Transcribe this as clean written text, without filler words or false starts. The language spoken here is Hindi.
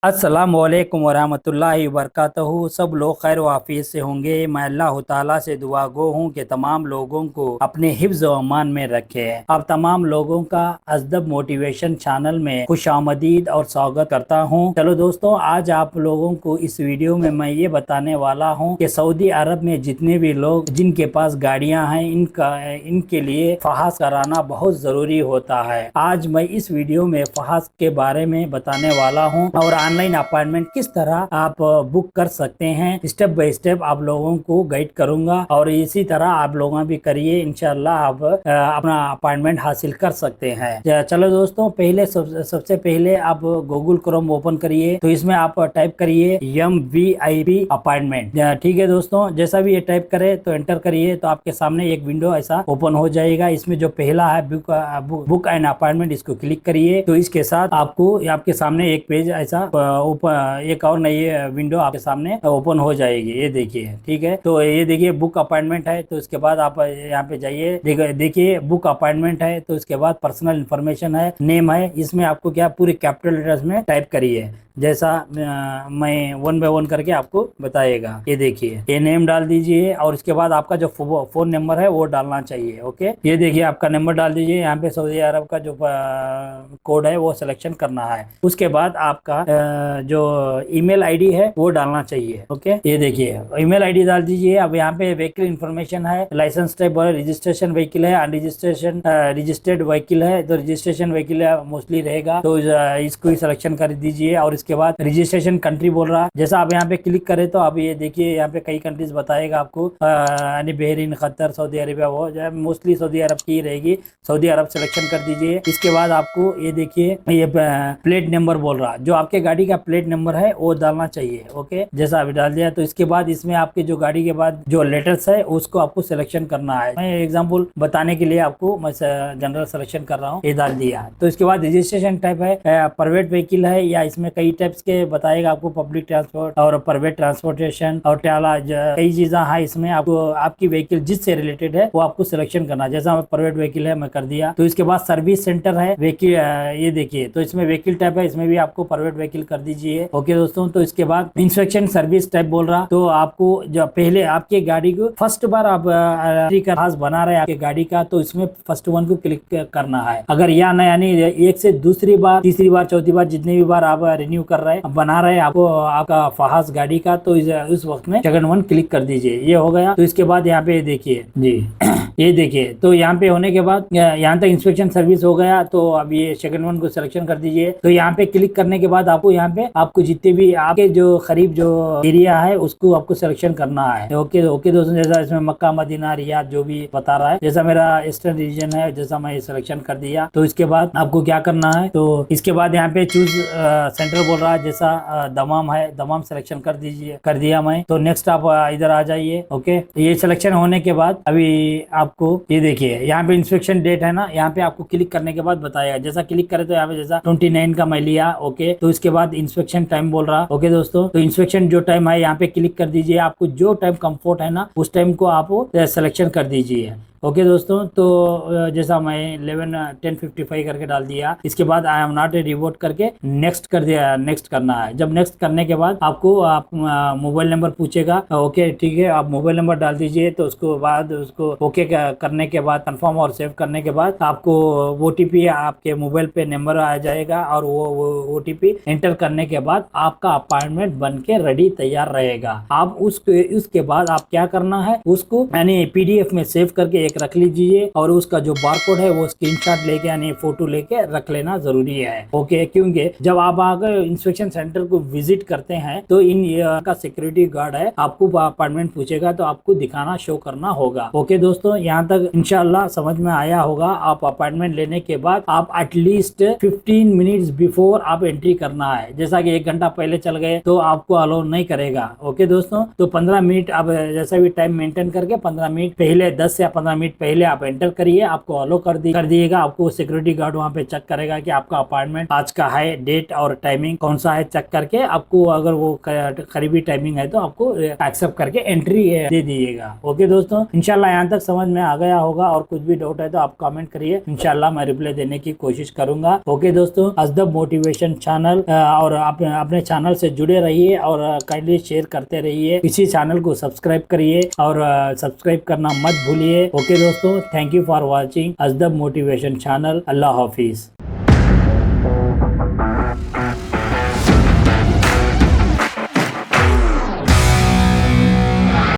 अस्सलाम वालेकुम वरहमतुल्लाहि वबरकातुहू। सब लोग खैर वाफियत से होंगे। मैं अल्लाह ताला से दुआ गो हूँ कि तमाम लोगों को अपने हिफ्ज़ व अमान में रखे। अब तमाम लोगों का अजदब मोटिवेशन चैनल में खुश आमदीद और स्वागत करता हूँ। चलो दोस्तों, आज आप लोगों को इस वीडियो में मैं ये बताने वाला हूँ कि सऊदी अरब में जितने भी लोग जिनके पास गाड़ियाँ हैं इनके लिए फहास कराना बहुत ज़रूरी होता है। आज मैं इस वीडियो में फहास के बारे में बताने वाला हूँ और ऑनलाइन अपॉइंटमेंट किस तरह आप बुक कर सकते हैं, स्टेप बाय स्टेप आप लोगों को गाइड करूंगा और इसी तरह आप लोग भी करिए, इंशाल्लाह आप अपना अपॉइंटमेंट हासिल कर सकते हैं। चलो दोस्तों, पहले सबसे पहले आप गूगल क्रोम ओपन करिए, तो इसमें आप टाइप करिए MVIP अपॉइंटमेंट। ठीक है दोस्तों, जैसा भी ये टाइप करे तो एंटर करिए, तो आपके सामने एक विंडो ऐसा ओपन हो जाएगा। इसमें जो पहला है बुक एंड अपॉइंटमेंट, इसको क्लिक करिए। तो इसके साथ आपको आपके सामने एक पेज ऐसा एक और नई विंडो आपके सामने ओपन हो जाएगी। ये देखिए, ठीक है। तो ये देखिए बुक अपॉइंटमेंट है, तो इसके बाद आप यहाँ पे जाइए। देखिए बुक अपॉइंटमेंट है, तो इसके बाद पर्सनल इन्फॉर्मेशन है, नेम है, इसमें आपको क्या पूरे कैपिटल लेटर्स में टाइप करिए, जैसा मैं वन बाय वन करके आपको बताएगा। ये देखिए, ये नेम डाल दीजिए और इसके बाद आपका जो फोन नंबर है वो डालना चाहिए। ओके, ये देखिए आपका नंबर डाल दीजिए। यहाँ पे सऊदी अरब का जो कोड है वो सिलेक्शन करना है। उसके बाद आपका जो ईमेल आईडी है वो डालना चाहिए। ओके, ये देखिए ईमेल आईडी डाल दीजिए। अब यहाँ पे व्हीकल इन्फॉर्मेशन है, लाइसेंस टाइप रजिस्ट्रेशन व्हीकल है, अनरजिस्ट्रेशन रजिस्टर्ड व्हीकल है, तो रजिस्ट्रेशन व्हीकल मोस्टली रहेगा, तो इसको ही सिलेक्शन कर दीजिए। और इसके बाद रजिस्ट्रेशन कंट्री बोल रहा है, जैसा आप यहाँ पे क्लिक करें तो आप ये देखिए यहाँ पे कई कंट्रीज बताएगा आपको, यानी बहरीन, कतर, सऊदी अरेबिया, वो जो है मोस्टली सऊदी अरब की रहेगी। सऊदी अरब सिलेक्शन कर दीजिए। इसके बाद आपको ये देखिए ये प्लेट नंबर बोल रहा, जो आपके गाड़ी का प्लेट नंबर है वो डालना चाहिए। ओके, जैसा अभी डाल दिया, तो इसके बाद इसमें आपके जो गाड़ी के बाद जो लेटर्स है उसको आपको सिलेक्शन करना है। मैं एग्जांपल बताने के लिए आपको मैं जनरल सिलेक्शन कर रहा हूँ, ये डाल दिया। तो इसके बाद रजिस्ट्रेशन टाइप है, प्राइवेट व्हीकल है, या इसमें कई टाइप्स के बताएगा आपको, पब्लिक ट्रांसपोर्ट और प्राइवेट ट्रांसपोर्टेशन और टाला, कई चीजें है इसमें। आपको आपकी व्हीकल जिससे रिलेटेड है वो आपको सिलेक्शन करना है। जैसा प्राइवेट व्हीकल है मैं कर दिया। तो इसके बाद सर्विस सेंटर है व्हीकल, ये देखिए, तो इसमें व्हीकल टाइप है, इसमें भी आपको प्राइवेट व्हीकल कर दीजिए। ओके दोस्तों, तो इसके बाद इंस्पेक्शन सर्विस टाइप बोल रहा, तो आपको जब पहले आपके गाड़ी को फर्स्ट बार आप खास बना रहे हैं आपके गाड़ी का, तो इसमें फर्स्ट वन को क्लिक करना है। अगर या ना यानी एक से दूसरी बार, तीसरी बार, चौथी बार, जितने भी बार आप रिन्यू कर रहे हैं, बना रहे हैं आपको आपका फहास गाड़ी का, तो उस वक्त में सेकंड वन क्लिक कर दीजिए। ये हो गया। तो इसके बाद यहाँ पे देखिए जी ये देखिए, तो यहाँ पे होने के बाद यहाँ तक इंस्पेक्शन सर्विस हो गया। तो अब ये सेकंड वन को सिलेक्शन कर दीजिए। तो यहाँ पे क्लिक करने के बाद आपको यहाँ पे आपको जितने भी आपके जो करीब जो एरिया है उसको आपको सिलेक्शन करना है। ओके ओके दोस्तों, जैसा इसमें मक्का, मदीना, रियाद जो भी बता रहा है, जैसा मेरा ईस्टर्न रीजन है, जैसा मैं सिलेक्शन कर दिया। तो इसके बाद आपको क्या करना है, तो इसके बाद यहाँ पे चूज सेंटर बोल रहा है, जैसा दमाम है, दमाम सिलेक्शन कर दीजिए, कर दिया मैं। तो नेक्स्ट आप इधर आ जाइए। ओके, ये सिलेक्शन होने के बाद अभी आपको ये देखिए यहाँ पे इंस्पेक्शन डेट है ना, यहाँ पे आपको क्लिक करने के बाद बताया, जैसा क्लिक करे तो यहाँ पे जैसा 29 का मैं लिया। ओके, तो इसके बाद इंस्पेक्शन टाइम बोल रहा। ओके दोस्तों, तो इंस्पेक्शन जो टाइम है यहाँ पे क्लिक कर दीजिए। आपको जो टाइम कंफर्ट है ना उस टाइम को आप सिलेक्शन कर दीजिए। ओके दोस्तों, तो जैसा मैं 11:10:55 करके डाल दिया। इसके बाद I am not a revolt करके नेक्स्ट कर दिया, नेक्स्ट करना है। जब नेक्स्ट करने के बाद आपको आप मोबाइल नंबर पूछेगा। ओके ठीक है, आप मोबाइल नंबर डाल दीजिए। तो उसको बाद उसको ओके करने के बाद, कंफर्म और सेव करने के बाद आपको OTP आपके मोबाइल पे नंबर आ जाएगा, और वो OTP एंटर करने के बाद आपका अपॉइंटमेंट बन के रेडी तैयार रहेगा। आप उसके बाद आप क्या करना है, उसको यानी PDF में सेव करके रख लीजिए, और उसका जो बारकोड है वो स्क्रीनशॉट लेके यानी फोटो लेके रख लेना जरूरी है। ओके, क्योंकि जब आप अगर इंस्पेक्शन सेंटर को विजिट करते हैं तो इन का सिक्योरिटी गार्ड है, आपको अपॉइंटमेंट पूछेगा तो आपको दिखाना, शो करना होगा। ओके दोस्तों, यहाँ तक इंशाल्लाह समझ में आया होगा। आप अपॉइंटमेंट लेने के बाद आप एटलीस्ट 15 मिनट्स बिफोर आप एंट्री करना है। जैसा कि 1 घंटा पहले चल गए तो आपको अलाउ नहीं करेगा। ओके दोस्तों, तो 15 मिनट आप जैसा भी टाइम मेंटेन करके 15 मिनट पहले, 10 या 15 मिनट लिमिट पहले आप एंटर करिए, आपको अलो कर दिएगा। आपको सिक्योरिटी गार्ड वहाँ पे चेक करेगा कि आपका अपॉइंटमेंट आज का है, डेट और टाइमिंग कौन सा है, चेक करके आपको अगर वो करीबी टाइमिंग है तो आपको एक्सेप्ट करके एंट्री दे दीजिएगा। ओके दोस्तों, इंशाल्लाह यहाँ तक समझ में आ गया होगा, और कुछ भी डाउट है तो आप कमेंट करिए, इंशाल्लाह मैं रिप्लाई देने की कोशिश करूंगा। ओके दोस्तों, अजदब मोटिवेशन चैनल और अपने चैनल से जुड़े रहिए और काइंडली शेयर करते रहिए। इसी चैनल को सब्सक्राइब करिए और सब्सक्राइब करना मत भूलिए। ओके दोस्तों, थैंक यू फॉर वॉचिंग अजदब मोटिवेशन चैनल। अल्लाह हाफिज।